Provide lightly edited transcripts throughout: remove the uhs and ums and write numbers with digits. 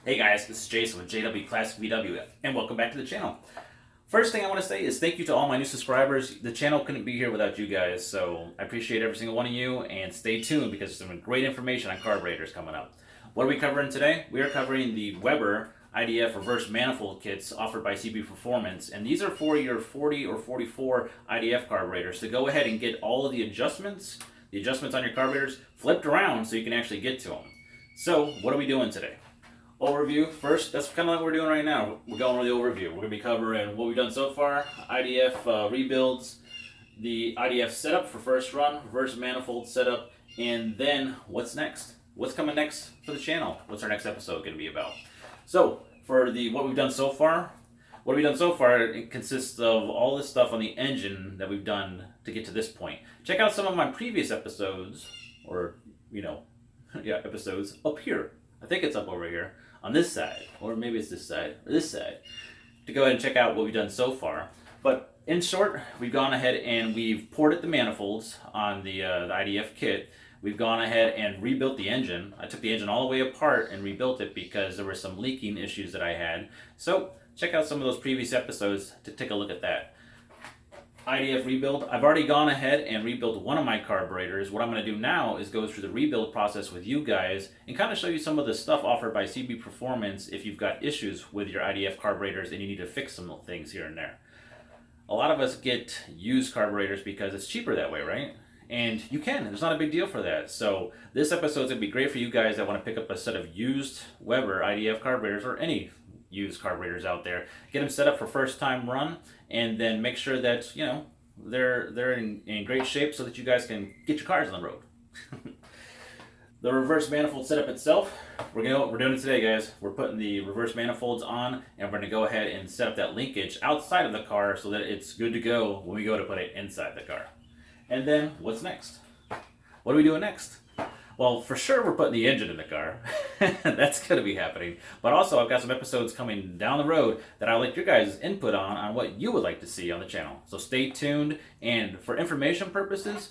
Hey guys, this is Jason with JWClassicVW, and welcome back to the channel. First thing I want to say is thank you to all my new subscribers. The channel couldn't be here without you guys, so I appreciate every single one of you, and stay tuned because there's some great information on carburetors coming up. What are we covering today? We are covering the Weber IDF reverse manifold kits offered by CB Performance, and these are for your 40 or 44 IDF carburetors to go ahead and get all of the adjustments on your carburetors flipped around so you can actually get to them. So, what are we doing today? Overview first. That's kind of like what we're doing right now. We're going over the overview. We're going to be covering what we've done so far, IDF rebuilds, the IDF setup for first run, reverse manifold setup, and then what's next? What's coming next for the channel? What's our next episode going to be about? So for the what we've done so far, it consists of all this stuff on the engine that we've done to get to this point. Check out some of my previous episodes, or episodes up here. I think it's up over here on this side, or maybe it's this side, or this side, to go ahead and check out what we've done so far. But in short, we've gone ahead and we've ported the manifolds on the IDF kit. We've gone ahead and rebuilt the engine. I took the engine all the way apart and rebuilt it because there were some leaking issues that I had. So check out some of those previous episodes to take a look at that. IDF Rebuild, I've already gone ahead and rebuilt one of my carburetors. What I'm going to do now is go through the rebuild process with you guys and kind of show you some of the stuff offered by CB Performance if you've got issues with your IDF carburetors and you need to fix some things here and there. A lot of us get used carburetors because it's cheaper that way, right? And you can. There's not a big deal for that. So this episode is going to be great for you guys that want to pick up a set of used Weber IDF carburetors or any used carburetors out there. Get them set up for first time run, and then make sure that they're in great shape so that you guys can get your cars on the road. The reverse manifold setup itself, we're doing it today, guys. We're putting the reverse manifolds on, and we're going to go ahead and set up that linkage outside of the car so that it's good to go when we go to put it inside the car. And then what's next? What are we doing next? Well, for sure we're putting the engine in the car. That's going to be happening. But also I've got some episodes coming down the road that I'd like your guys' input on what you would like to see on the channel. So stay tuned. And for information purposes,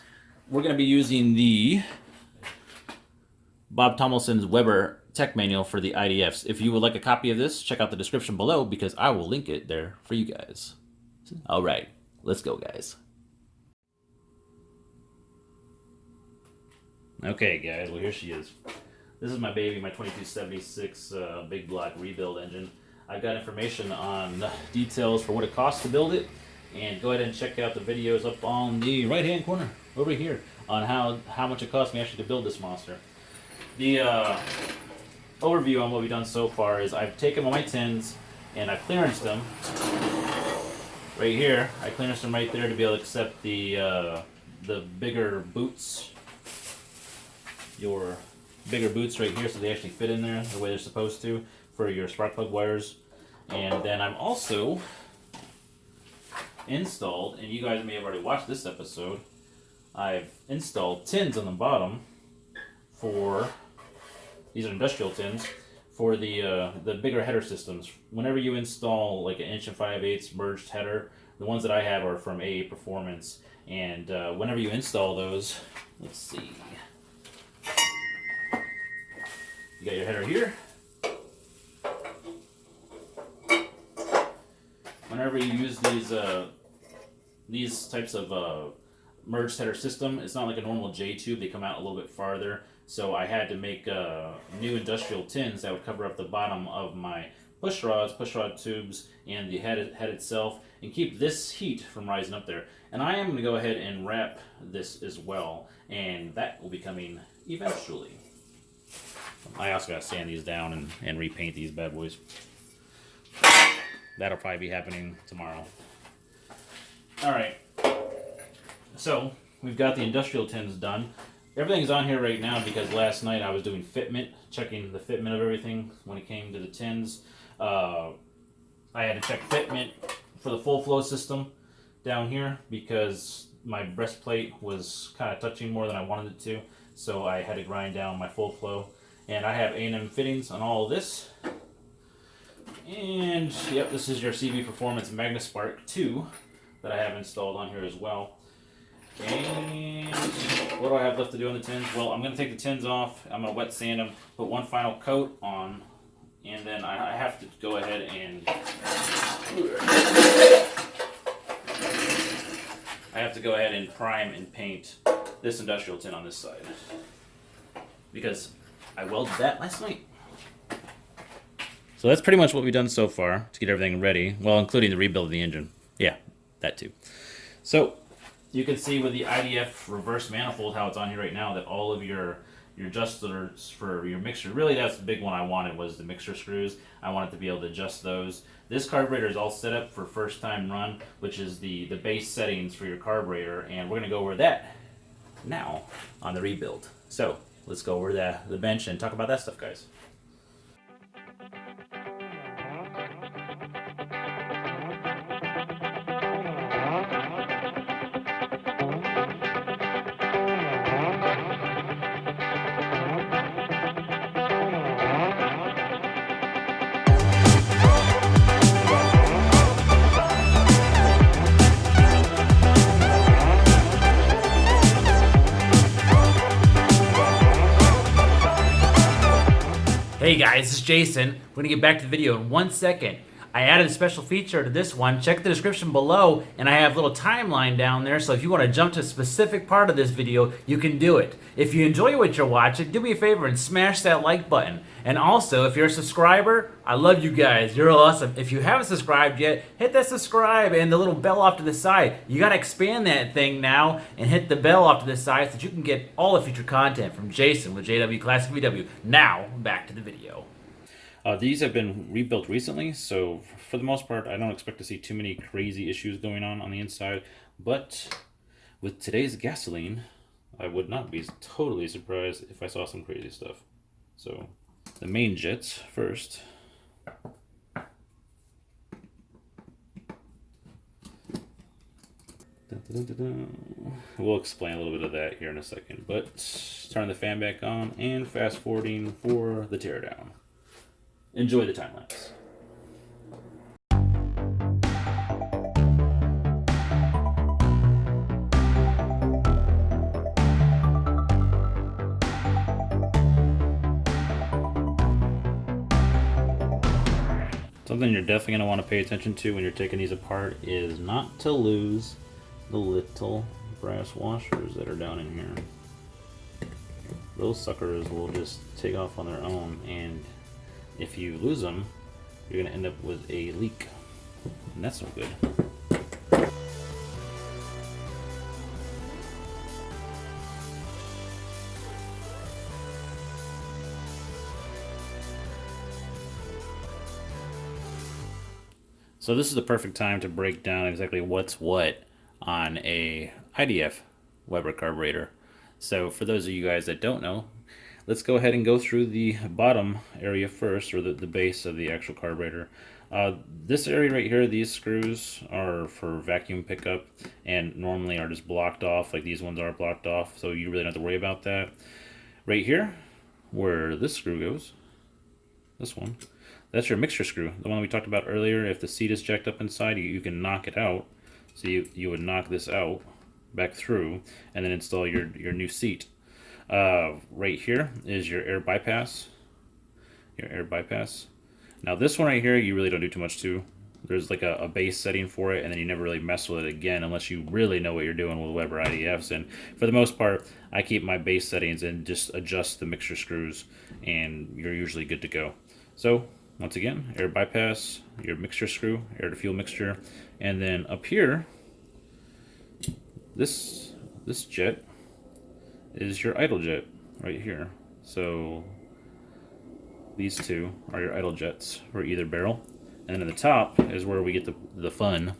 we're going to be using the Bob Tomlinson's Weber Tech Manual for the IDFs. If you would like a copy of this, check out the description below because I will link it there for you guys. All right, let's go, guys. Okay, guys, well, here she is. This is my baby, my 2276 big block rebuild engine. I've got information on details for what it costs to build it, and go ahead and check out the videos up on the right-hand corner over here on how much it cost me actually to build this monster. The overview on what we've done so far is I've taken all my tins and I've clearanced them right here. I clearanced them right there to be able to accept the bigger boots. Your bigger boots right here so they actually fit in there the way they're supposed to for your spark plug wires. And then I'm also installed, and you guys may have already watched this episode, I've installed tins on the bottom for, these are industrial tins, for the bigger header systems. Whenever you install like an 1 5/8" merged header, the ones that I have are from AA Performance, and whenever you install those, let's see, you got your header here. Whenever you use these types of merged header system, it's not like a normal J tube. They come out a little bit farther. So I had to make new industrial tins that would cover up the bottom of my push rod tubes, and the head itself, and keep this heat from rising up there. And I am going to go ahead and wrap this as well, and that will be coming eventually. I also got to sand these down and repaint these bad boys. That'll probably be happening tomorrow. Alright, so we've got the industrial tins done. Everything's on here right now because last night I was doing fitment, checking the fitment of everything when it came to the tins. I had to check fitment for the full flow system down here because my breastplate was kind of touching more than I wanted it to, so I had to grind down my full flow. And I have A&M fittings on all of this. And yep, this is your CB Performance MagnaSpark 2 that I have installed on here as well. And what do I have left to do on the tins? Well, I'm going to take the tins off. I'm going to wet sand them, put one final coat on And then I have to go ahead and prime and paint this industrial tin on this side, because I welded that last night. So that's pretty much what we've done so far to get everything ready, well, including the rebuild of the engine. Yeah, that too. So you can see with the IDF reverse manifold how it's on here right now, that all of your adjusters for your mixture, really that's the big one I wanted, was the mixture screws. I wanted to be able to adjust those. This carburetor is all set up for first time run, which is the base settings for your carburetor, and we're going to go over that now on the rebuild. So let's go over the bench and talk about that stuff, guys. Hey guys, this is Jason. We're gonna get back to the video in 1 second. I added a special feature to this one. Check the description below, and I have a little timeline down there, so if you want to jump to a specific part of this video, you can do it. If you enjoy what you're watching, do me a favor and smash that like button. And also, if you're a subscriber, I love you guys. You're awesome. If you haven't subscribed yet, hit that subscribe and the little bell off to the side. You gotta expand that thing now and hit the bell off to the side so that you can get all the future content from Jason with JWClassicVW. Now, back to the video. These have been rebuilt recently, so for the most part, I don't expect to see too many crazy issues going on the inside. But with today's gasoline, I would not be totally surprised if I saw some crazy stuff. So the main jets first. We'll explain a little bit of that here in a second, but turn the fan back on and fast forwarding for the teardown. Enjoy the time lapse. Something you're definitely going to want to pay attention to when you're taking these apart is not to lose the little brass washers that are down in here. Those suckers will just take off on their own, and if you lose them, you're going to end up with a leak, and that's no good. So this is the perfect time to break down exactly what's what on a IDF Weber carburetor. So for those of you guys that don't know, let's go ahead and go through the bottom area first, or the base of the actual carburetor. This area right here, these screws are for vacuum pickup and normally are just blocked off, like these ones are blocked off, so you really don't have to worry about that. Right here, where this screw goes, this one, that's your mixture screw, the one we talked about earlier. If the seat is jacked up inside, you can knock it out. So you would knock this out, back through, and then install your new seat. Right here is your air bypass. Now this one right here, you really don't do too much to. There's like a base setting for it, and then you never really mess with it again unless you really know what you're doing with Weber IDFs. And for the most part, I keep my base settings and just adjust the mixture screws, and you're usually good to go. So once again, air bypass, your mixture screw, air to fuel mixture, and then up here, this jet is your idle jet right here. So these two are your idle jets for either barrel, and then at the top is where we get the fun.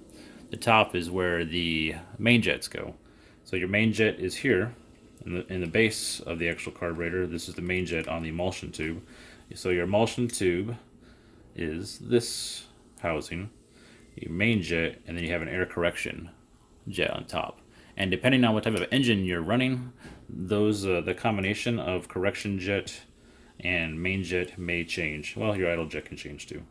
The top is where the main jets go. So your main jet is here in the base of the actual carburetor. This is the main jet on the emulsion tube. So your emulsion tube is this housing, your main jet, and then you have an air correction jet on top. And depending on what type of engine you're running, those the combination of correction jet and main jet may change. Well, your idle jet can change too.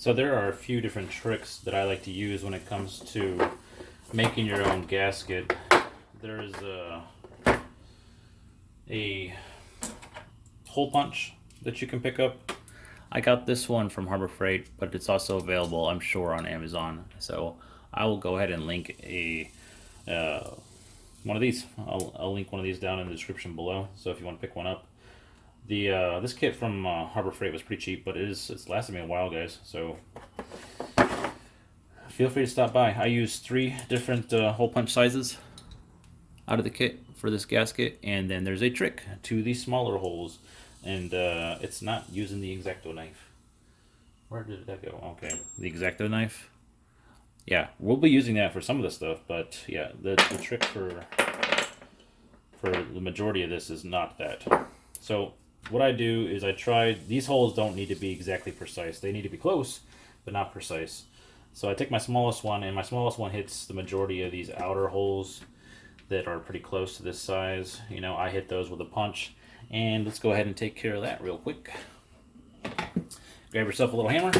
So there are a few different tricks that I like to use when it comes to making your own gasket. There's a hole punch that you can pick up. I got this one from Harbor Freight, but it's also available, I'm sure, on Amazon. So I will go ahead and link a one of these. I'll link one of these down in the description below. So if you want to pick one up, this kit from Harbor Freight was pretty cheap, but it's lasted me a while, guys. So feel free to stop by. I use 3 different hole punch sizes out of the kit for this gasket, and then there's a trick to these smaller holes, and it's not using the X-Acto knife. Where did that go? Okay, the X-Acto knife. Yeah, we'll be using that for some of the stuff, but yeah, the trick for the majority of this is not that. So what I do is I try, these holes don't need to be exactly precise. They need to be close, but not precise. So I take my smallest one, and my smallest one hits the majority of these outer holes that are pretty close to this size. You know, I hit those with a punch, and let's go ahead and take care of that real quick. Grab yourself a little hammer.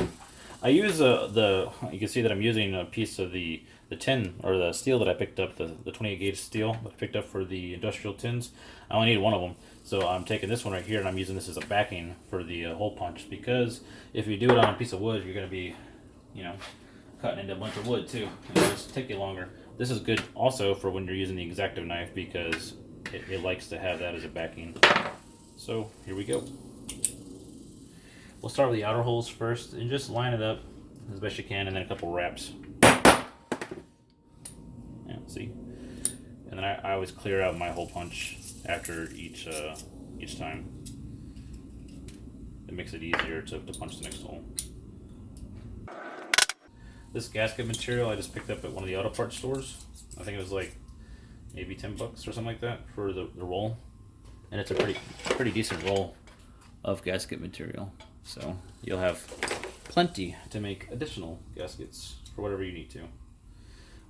I use you can see that I'm using a piece of the tin, or the steel that I picked up, the 28 gauge steel that I picked up for the industrial tins. I only need one of them, so I'm taking this one right here, and I'm using this as a backing for the hole punch, because if you do it on a piece of wood, you're going to be, you know, cutting into a bunch of wood too, and it'll just take you longer. This is good also for when you're using the X-Acto knife, because it likes to have that as a backing. So here we go. We'll start with the outer holes first, and just line it up as best you can, and then a couple wraps. Yeah, see? And then I always clear out my hole punch after each time. It makes it easier to punch the next hole. This gasket material I just picked up at one of the auto parts stores. I think it was like maybe 10 bucks or something like that for the roll. And it's a pretty decent roll of gasket material. So you'll have plenty to make additional gaskets for whatever you need to.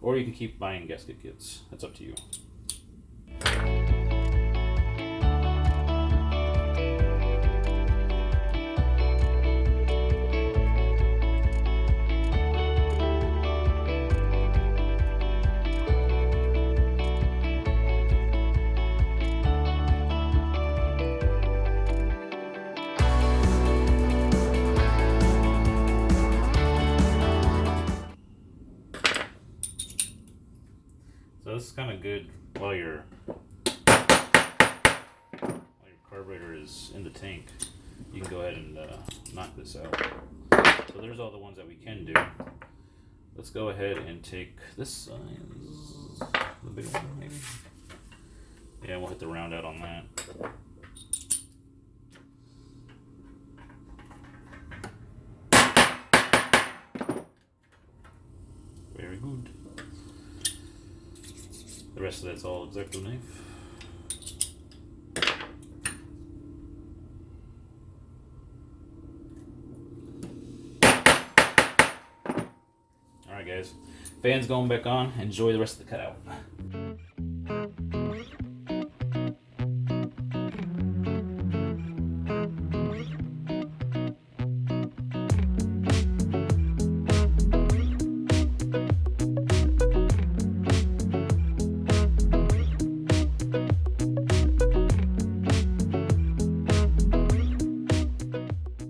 Or you can keep buying gasket kits. That's up to you. So this is kind of good while your carburetor is in the tank. You can go ahead and knock this out. So there's all the ones that we can do. Let's go ahead and take this size, the big one maybe. Yeah, we'll hit the round out on that. Very good. The rest of that's all X-Acto knife. Alright guys, fan's going back on. Enjoy the rest of the cutout.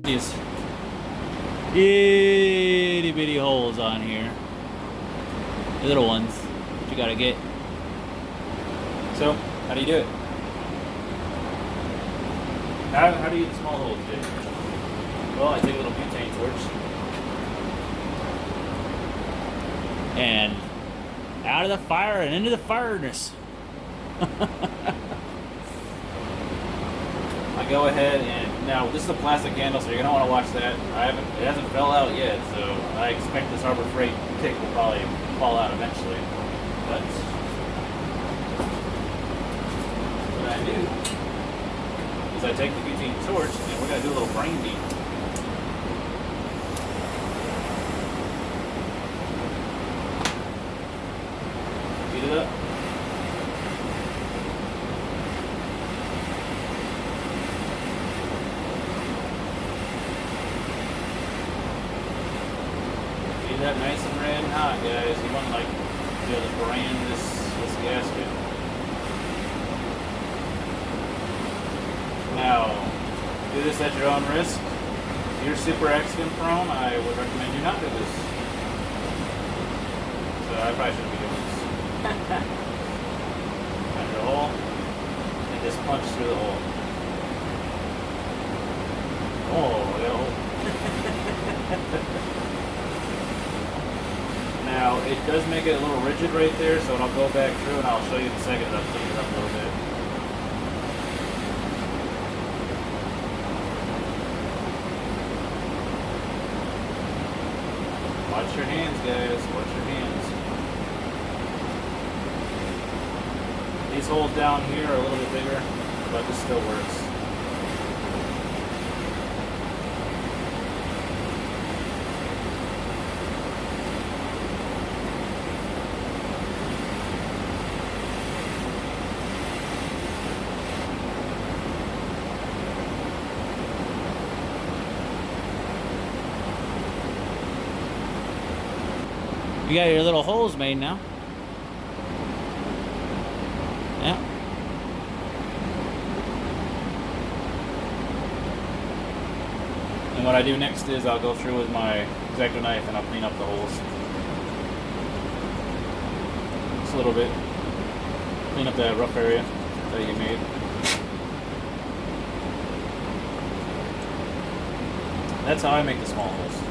These itty bitty holes on here, the little ones that you gotta get. So, how do you do it? How do you get the small holes, Jay? Well, I take a little butane torch and out of the fire and into the fireness. I go ahead and, now this is a plastic handle, so you're gonna want to watch that. It hasn't fell out yet, so I expect this Harbor Freight tick will probably fall out eventually. But what I do is I take the butane torch and we're gonna do a little brain beat. Beat it up. that nice and red and hot, guys. You want to like be able to brand this gasket. Now, do this at your own risk. If you're super accident prone, I would recommend you not do this. So I probably shouldn't be doing this. Got your hole, and just punch through the hole. Oh, we got a hole. Now, it does make it a little rigid right there, so I'll go back through and I'll show you in a second that I'll clean it up a little bit. Watch your hands, guys. Watch your hands. These holes down here are a little bit bigger, but this still works. You got your little holes made now. Yeah. And what I do next is I'll go through with my X-Acto knife and I'll clean up the holes. Just a little bit. Clean up that rough area that you made. That's how I make the small holes.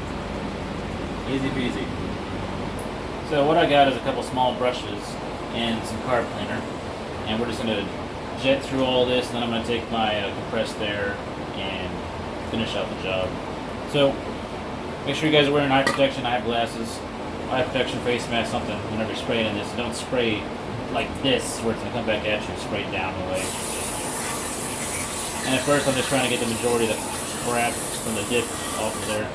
Easy peasy. So what I got is a couple small brushes and some carb cleaner, and we're just going to jet through all this, and then I'm going to take my compressed air and finish out the job. So make sure you guys are wearing eye protection, eye glasses, eye protection, face mask, something whenever you're spraying in this. Don't spray like this where it's going to come back at you, spray down the way. And at first I'm just trying to get the majority of the crap from the dip off of there.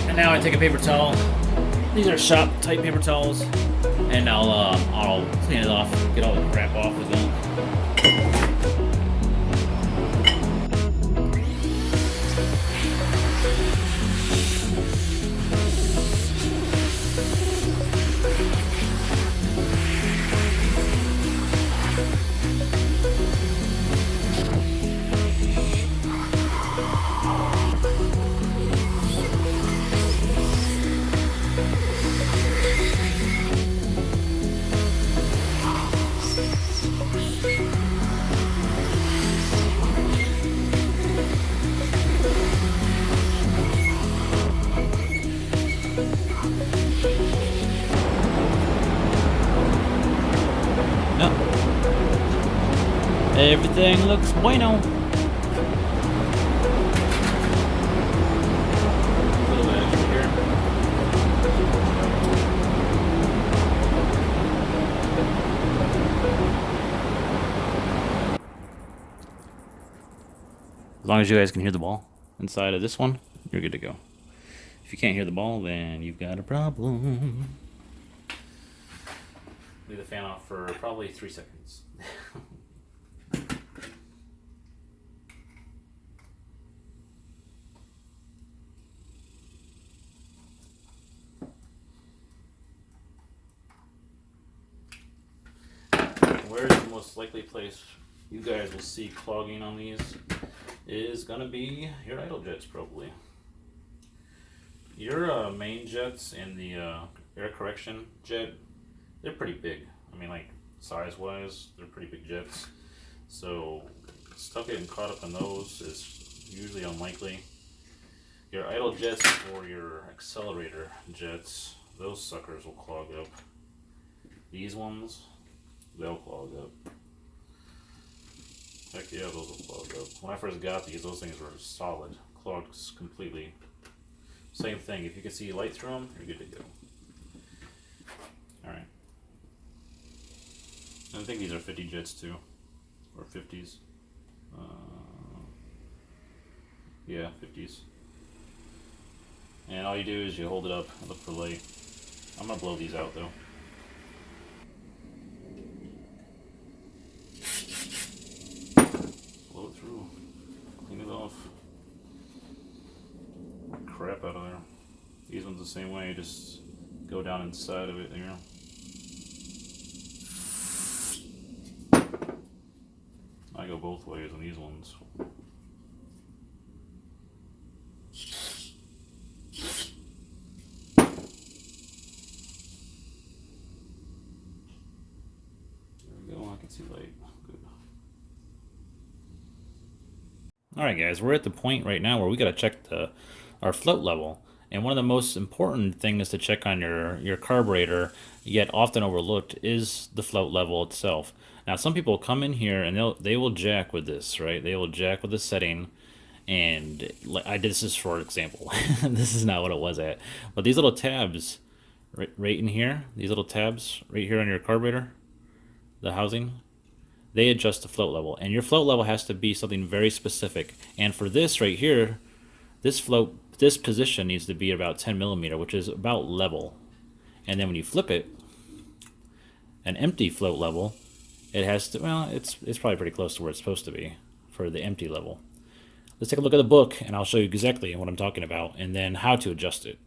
And now I take a paper towel. These are shop type paper towels, and I'll clean it off, get all the crap off with them. Everything looks bueno. A little bit extra here. As long as you guys can hear the ball inside of this one, you're good to go. If you can't hear the ball, then you've got a problem. Leave the fan off for probably 3 seconds. Where's the most likely place you guys will see clogging on these is gonna be your idle jets, probably. Your main jets and the air correction jet, they're pretty big. I mean, like size wise, they're pretty big jets. So stuff getting caught up in those is usually unlikely. Your idle jets or your accelerator jets, those suckers will clog up. These ones, they'll clog up. Heck yeah, those will clog up. When I first got these, those things were solid, clogged completely. Same thing, if you can see light through them, you're good to go. Alright. I think these are 50 jets too, or 50s. Yeah, 50s. And all you do is you hold it up and look for light. I'm gonna blow these out though. Blow it through. Clean it off. Crap out of there. These ones the same way, just go down inside of it, you know. I go both ways on these ones. There we go, I can see light. Good. Alright guys, we're at the point right now where we gotta check our float level. And one of the most important things to check on your carburetor, yet often overlooked, is the float level itself. Now some people come in here and they will jack with this, right? They will jack with the setting, and I did this for example. This is not what it was at, but these little tabs right in here, these little tabs right here on your carburetor, the housing, they adjust the float level, and your float level has to be something very specific. And for this right here, this position needs to be about 10 millimeter, which is about level. And then when you flip it, an empty float level, it has to, well, it's probably pretty close to where it's supposed to be for the empty level. Let's take a look at the book, and I'll show you exactly what I'm talking about, and then how to adjust it.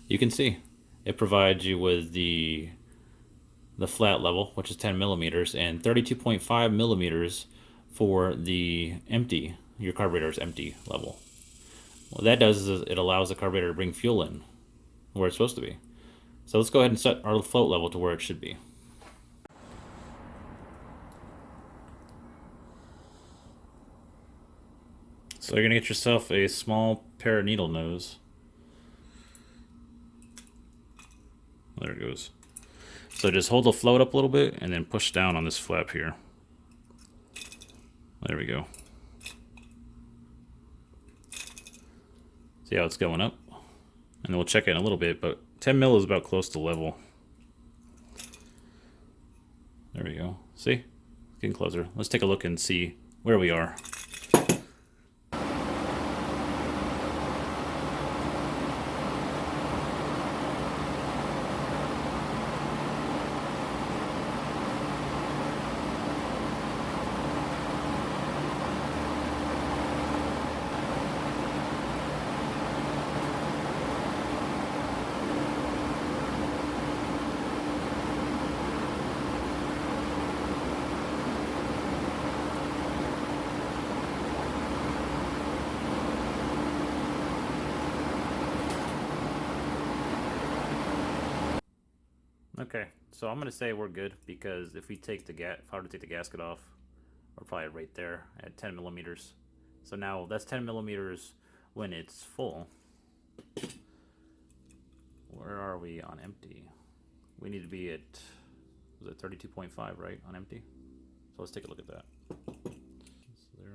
You can see it provides you with the flat level, which is 10 millimeters, and 32.5 millimeters for the empty, your carburetor's empty level. What that does is it allows the carburetor to bring fuel in where it's supposed to be. So let's go ahead and set our float level to where it should be. So you're going to get yourself a small pair of needle nose. There it goes. So just hold the float up a little bit and then push down on this flap here. There we go. See how it's going up? And then we'll check it in a little bit, but 10 mil is about close to level. There we go. See? Getting closer. Let's take a look and see where we are. Okay, so I'm going to say we're good, because if we take the if I were to take the gasket off, we're probably right there at 10 millimeters. So now that's 10 millimeters when it's full. Where are we on empty? We need to be at, was it 32.5, right, on empty? So let's take a look at that. 0.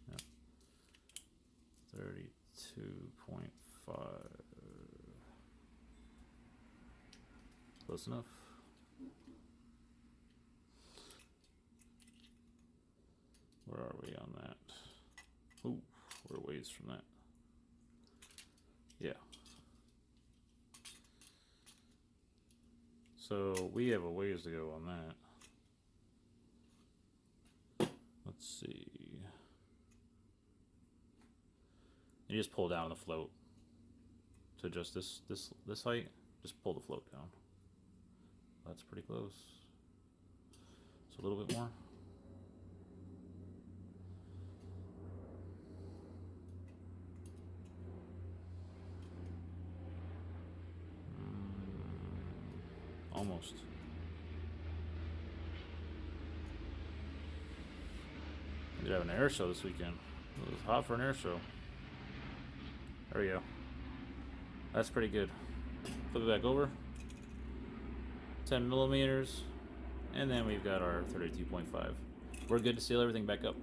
Yep. 32.5. Close enough. Where are we on that? Ooh, we're a ways from that. Yeah. So we have a ways to go on that. Let's see. You just pull down the float to adjust this height. Just pull the float down. That's pretty close. So a little bit more. Almost. We have an air show this weekend. It was hot for an air show. There we go. That's pretty good. Flip it back over. 10 millimeters. And then we've got our 32.5. We're good to seal everything back up.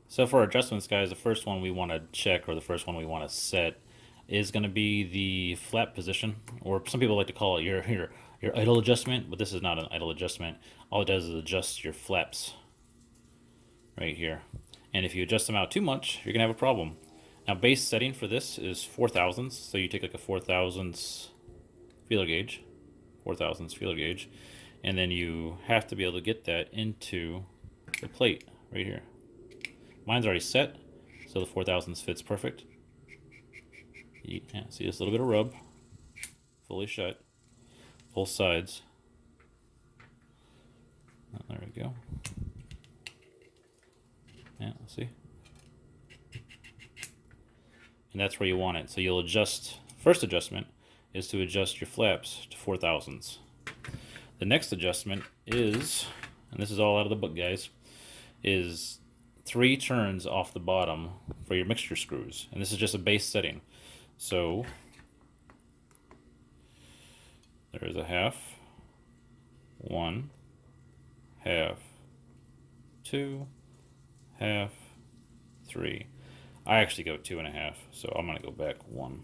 So for our adjustments, guys, the first one we want to check, or the first one we want to set, is going to be the flap position, or some people like to call it your idle adjustment, but this is not an idle adjustment. All it does is adjust your flaps right here. And if you adjust them out too much, you're going to have a problem. Now, base setting for this is 4 thousandths, so you take like a 4 thousandths feeler gauge, 4 thousandths feeler gauge, and then you have to be able to get that into the plate right here. Mine's already set, so the 4 thousandths fits perfect. Yeah, see this little bit of rub, fully shut, both sides. Oh, there we go. Yeah, see? And that's where you want it. So you'll adjust, first adjustment is to adjust your flaps to 4 thousandths. The next adjustment is, and this is all out of the book, guys, is 3 turns off the bottom for your mixture screws. And this is just a base setting. So there's a half, 1, half, 2, half, 3. I actually go 2.5, so I'm gonna go back 1.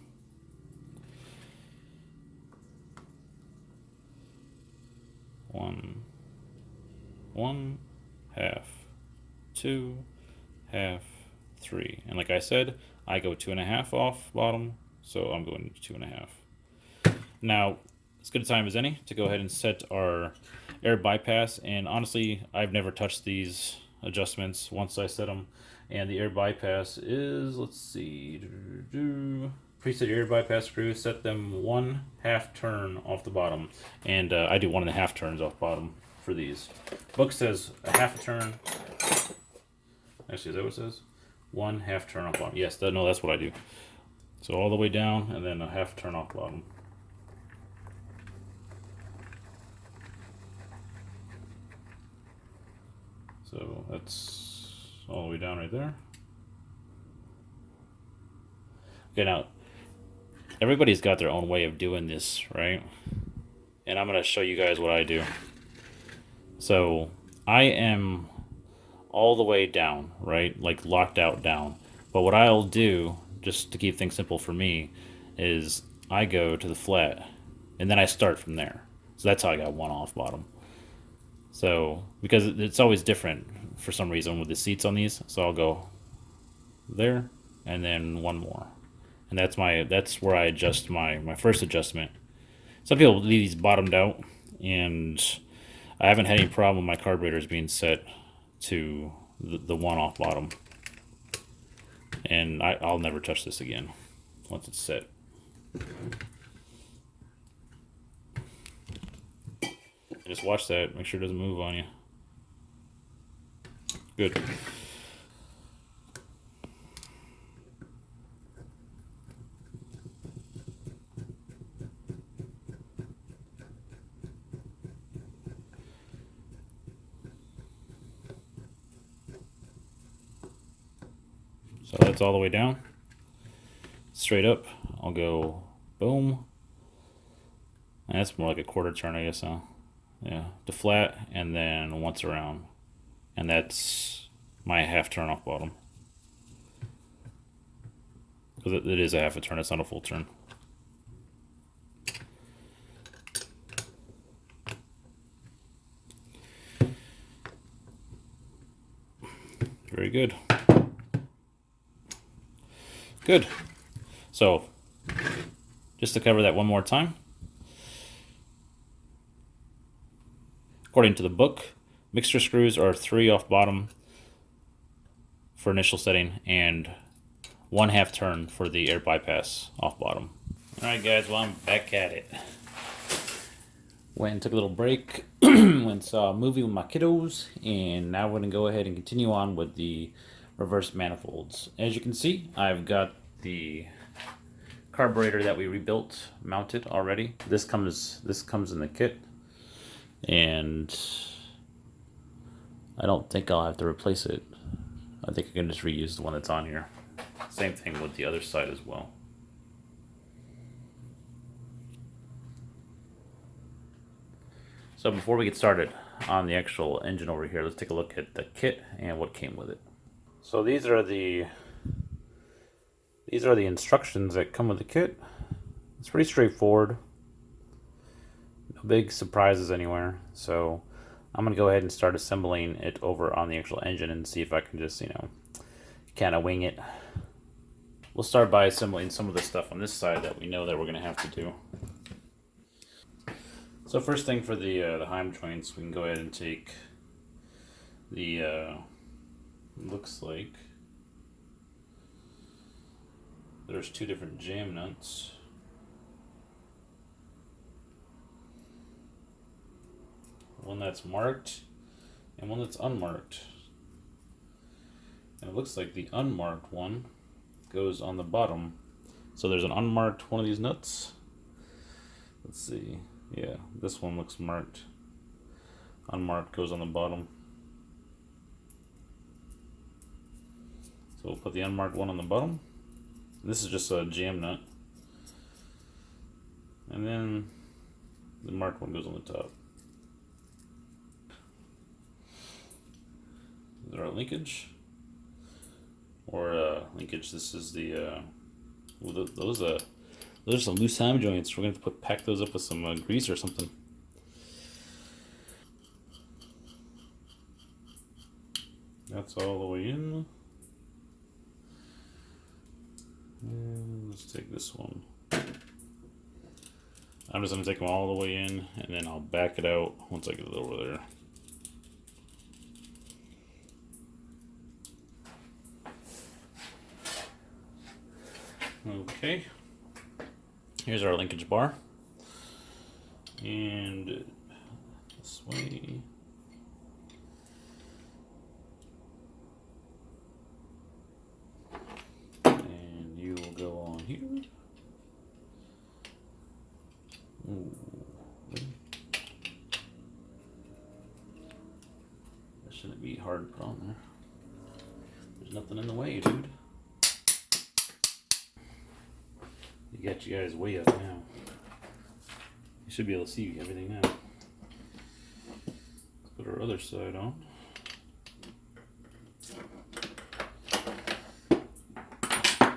1, 1, half, 2, half, 3. And like I said, I go 2.5 off bottom, so I'm going 2.5. Now, it's good a time as any to go ahead and set our air bypass. And honestly, I've never touched these adjustments once I set them. And the air bypass is, let's see, preset your air bypass screw, set them 1/2 turn off the bottom. And I do 1.5 turns off bottom for these. Book says a 1/2 turn. Actually, is that what it says? 1/2 turn off bottom. Yes, no, that's what I do. So all the way down, and then a 1/2 turn off bottom. So that's all the way down right there. Okay, now, everybody's got their own way of doing this, right? And I'm going to show you guys what I do. So I am all the way down, right? Like locked out down. But what I'll do, just to keep things simple for me, is I go to the flat, and then I start from there. So that's how I got 1 off bottom. So, because it's always different for some reason with the seats on these, so I'll go there, and then 1 more. And that's where I adjust my first adjustment. Some people leave these bottomed out, and I haven't had any problem with my carburetors being set to the 1 off bottom. And I'll never touch this again once it's set. Just watch that, make sure it doesn't move on you. Good. So that's all the way down. Straight up, I'll go boom. And that's more like a 1/4 turn, I guess, huh? Yeah, to flat, and then once around. And that's my 1/2 turn off bottom. Because it is a 1/2 turn, it's not a full turn. Very good. Good. So, just to cover that one more time. According to the book, Mixture screws are 3 off bottom for initial setting and 1/2 turn for the air bypass off bottom. Alright guys, well I'm back at it. Went and took a little break, went and saw a movie with my kiddos, and now we're going to go ahead and continue on with the reverse manifolds. As you can see, I've got the carburetor that we rebuilt mounted already. This comes in the kit, and I don't think I'll have to replace it. I think I can just reuse the one that's on here. Same thing with the other side as well. So before we get started on the actual engine over here, let's take a look at the kit and what came with it. So these are the instructions that come with the kit. It's pretty straightforward. No big surprises anywhere. So I'm gonna go ahead and start assembling it over on the actual engine and see if I can just, kind of wing it. We'll start by assembling some of the stuff on this side that we know that we're gonna have to do. So first thing for the Heim joints, we can go ahead and take the, looks like there's 2 different jam nuts. One that's marked and one that's unmarked. And it looks like the unmarked one goes on the bottom. So there's an unmarked one of these nuts. Let's see. Yeah, this one looks marked. Unmarked goes on the bottom. So we'll put the unmarked one on the bottom. This is just a jam nut. And then the marked one goes on the top. Is there a linkage? Or linkage, this is the, those are some loose Heim joints. We're going to pack those up with some grease or something. That's all the way in. And let's take this one. I'm just going to take them all the way in, and then I'll back it out once I get it over there. Okay. Here's our linkage bar, and this way, and you will go on here. Ooh. That shouldn't be hard to put on there. There's nothing in the way, dude. You got you guys way up now. You should be able to see everything now. Let's put our other side on.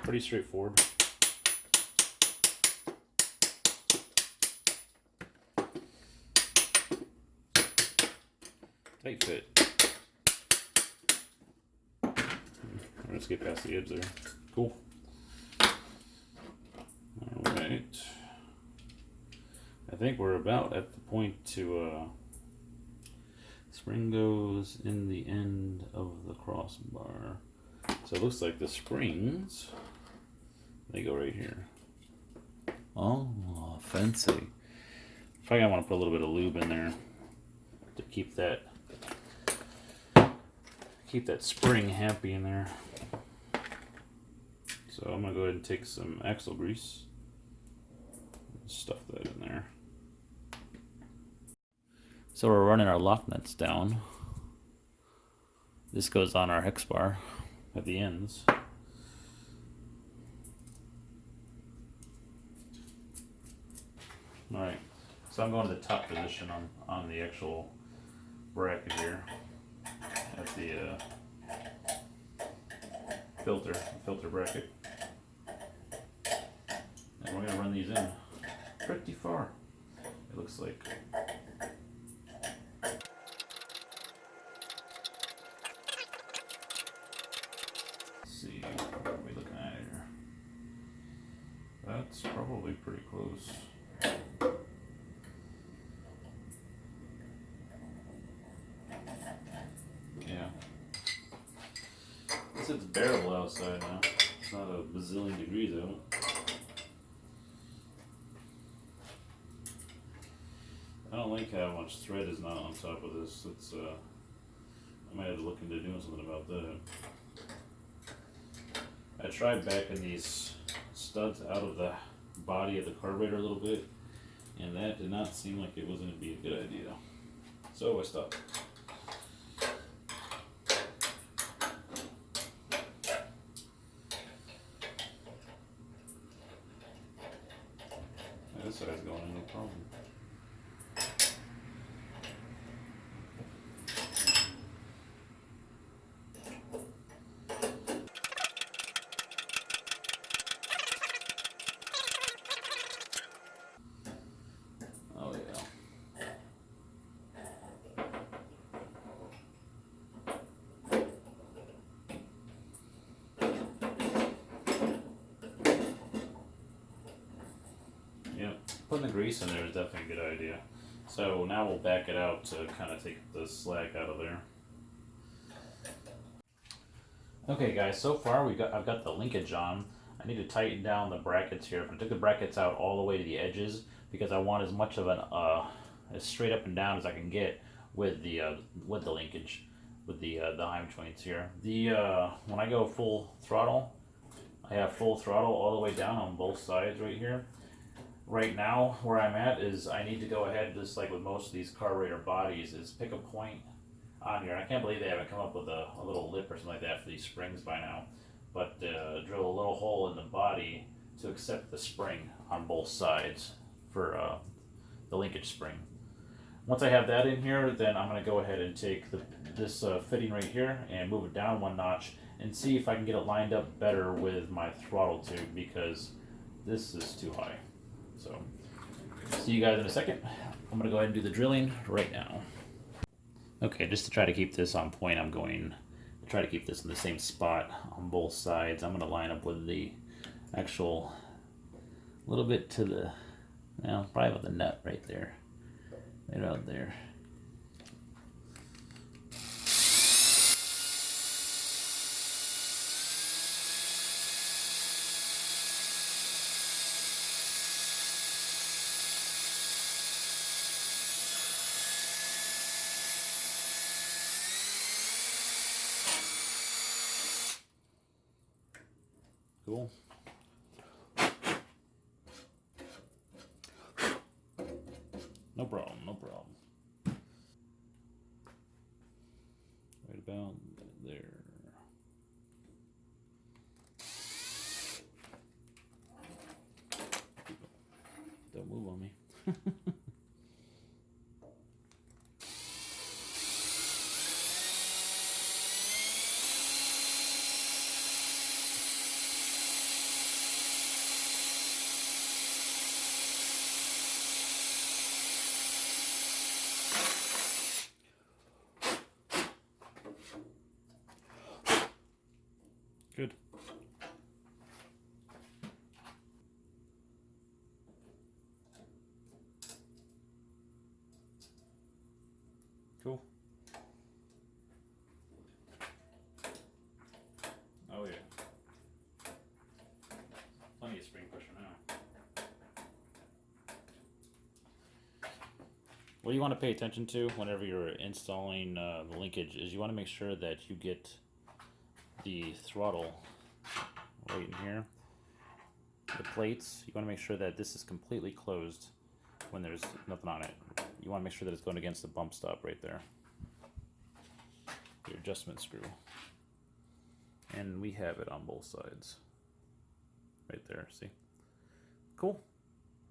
Pretty straightforward. Tight fit. Let's get past the edge there. Cool. Alright, I think we're about at the point to, spring goes in the end of the crossbar. So it looks like the springs, they go right here. Oh, fancy. Probably I want to put a little bit of lube in there to keep that spring happy in there. So I'm gonna go ahead and take some axle grease. Stuff that in there. So we're running our lock nuts down. This goes on our hex bar at the ends. Alright, so I'm going to the top position on the actual bracket here at the filter bracket. And we're going to run these in pretty far, it looks like. Let's see, what are we looking at here? That's probably pretty close. bearable outside now. It's not a bazillion degrees out. I don't like how much thread is not on top of this. It's I might have to look into doing something about that. I tried backing these studs out of the body of the carburetor a little bit, and that did not seem like it was going to be a good idea. So I stopped. This side's going in, no problem. Oh yeah. Yep, putting the grease in there is definitely a good idea. So now we'll back it out to kind of take the slack out of there. Okay guys, so far I've got the linkage on. I need to tighten down the brackets here. I took the brackets out all the way to the edges because I want as much of an as straight up and down as I can get with the linkage, with the Heim joints here. When I go full throttle, I have full throttle all the way down on both sides right here. Right now, where I'm at is I need to go ahead, just like with most of these carburetor bodies, is pick a point on here. I can't believe they haven't come up with a little lip or something like that for these springs by now. But drill a little hole in the body to accept the spring on both sides for the linkage spring. Once I have that in here, then I'm going to go ahead and take this fitting right here and move it down one notch and see if I can get it lined up better with my throttle tube, because this is too high. So, see you guys in a second. I'm going to go ahead and do the drilling right now. Okay, just to try to keep this on point, I'm going to try to keep this in the same spot on both sides. I'm going to line up with the actual little bit to the, well, probably with the nut right there. Right out there. Cool. No problem, no problem. Right about there. Don't move on me. Good. Cool. Oh yeah. Plenty of spring pressure now. What you want to pay attention to whenever you're installing the linkage is you want to make sure that you get the throttle right in here. The plates, you want to make sure that this is completely closed when there's nothing on it. You want to make sure that it's going against the bump stop right there. Your adjustment screw. And we have it on both sides. Right there, see? Cool.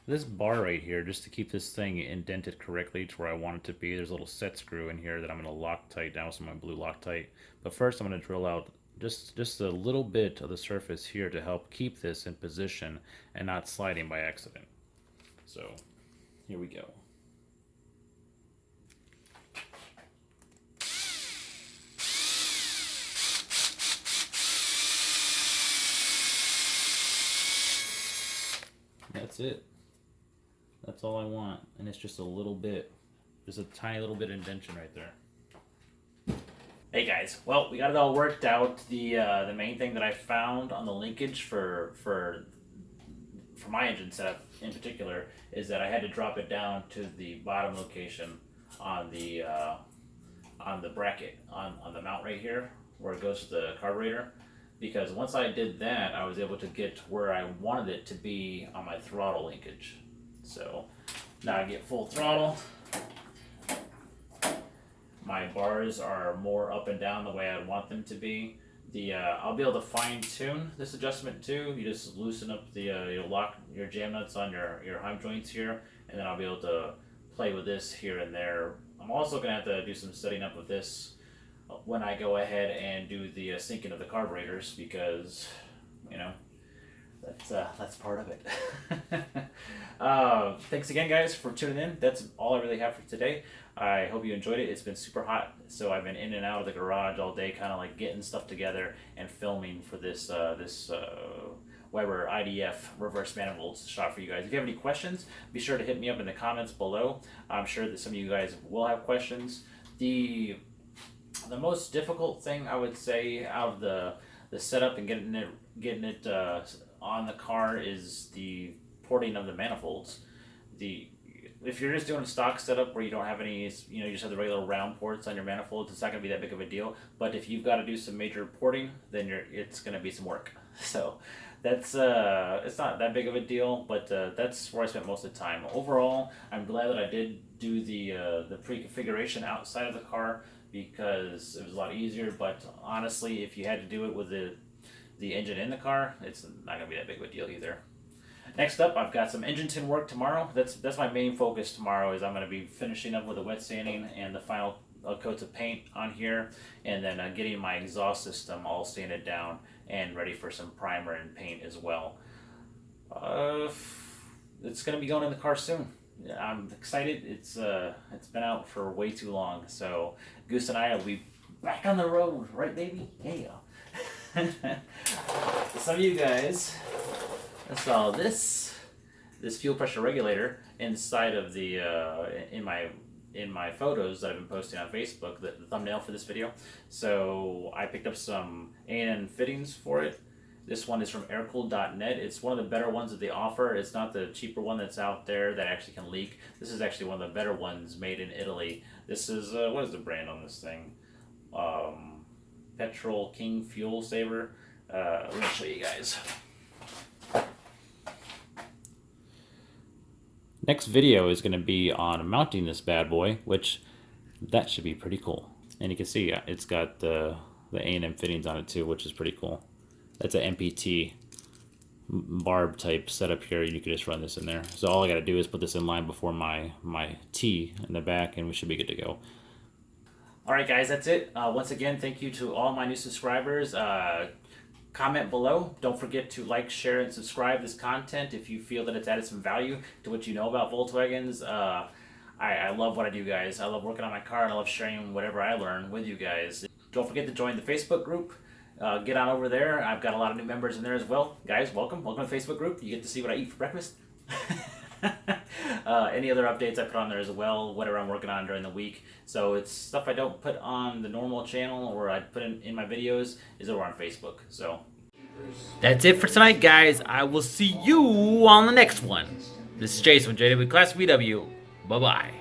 This bar right here, just to keep this thing indented correctly to where I want it to be, there's a little set screw in here that I'm going to Loctite down with some of my blue Loctite. But first I'm going to drill out just a little bit of the surface here to help keep this in position and not sliding by accident. So here we go. That's it. That's all I want, and it's just a little bit, just a tiny little bit indentation right there. Hey guys, well, we got it all worked out. The main thing that I found on the linkage for my engine setup in particular is that I had to drop it down to the bottom location on the bracket on the mount right here where it goes to the carburetor, because once I did that, I was able to get where I wanted it to be on my throttle linkage. So now I get full throttle. My bars are more up and down the way I want them to be. I'll be able to fine tune this adjustment too. You just loosen up you'll lock your jam nuts on your hub joints here, and then I'll be able to play with this here and there. I'm also gonna have to do some setting up with this when I go ahead and do the syncing of the carburetors, because you know that's part of it. Thanks again, guys, for tuning in. That's all I really have for today. I hope you enjoyed it. It's been super hot, so I've been in and out of the garage all day, kind of like getting stuff together and filming for this Weber IDF reverse manifolds shot for you guys. If you have any questions, be sure to hit me up in the comments below. I'm sure that some of you guys will have questions. The most difficult thing I would say out of the setup and getting it on the car is the porting of the manifolds. If you're just doing a stock setup where you don't have any, you just have the regular round ports on your manifolds, it's not going to be that big of a deal. But if you've got to do some major porting, then it's going to be some work. So that's it's not that big of a deal, but that's where I spent most of the time. Overall, I'm glad that I did do the pre-configuration outside of the car, because it was a lot easier. But honestly, if you had to do it with the engine in the car, it's not going to be that big of a deal either. Next up, I've got some engine tin work tomorrow. That's my main focus tomorrow. Is I'm going to be finishing up with the wet sanding and the final coats of paint on here, and then getting my exhaust system all sanded down and ready for some primer and paint as well. It's going to be going in the car soon. I'm excited. It's been out for way too long, so Goose and I will be back on the road, right, baby? Yeah. Some of you guys saw this fuel pressure regulator inside of the in my photos that I've been posting on Facebook, the thumbnail for this video. So I picked up some A&N fittings for it. This one is from aircooled.net. It's one of the better ones that they offer. It's not the cheaper one that's out there that actually can leak. This is actually one of the better ones, made in Italy. This is what is the brand on this thing? Petrol King Fuel Saver. Let me show you guys. Next video is going to be on mounting this bad boy, which that should be pretty cool. And you can see it's got the A&M fittings on it too, which is pretty cool. That's an MPT barb type setup here. You can just run this in there. So all I got to do is put this in line before my T in the back, and we should be good to go. All right, guys, that's it. Once again, thank you to all my new subscribers. Comment below. Don't forget to like, share, and subscribe this content if you feel that it's added some value to what you know about Volkswagens. I love what I do, guys. I love working on my car, and I love sharing whatever I learn with you guys. Don't forget to join the Facebook group. Get on over there. I've got a lot of new members in there as well. Guys, welcome to the Facebook group. You get to see what I eat for breakfast. Any other updates I put on there as well, whatever I'm working on during the week. So it's stuff I don't put on the normal channel, or I put in my videos, is over on Facebook. So that's it for tonight, guys. I will see you on the next one. This is Jason with JWClassicVW. Bye-bye.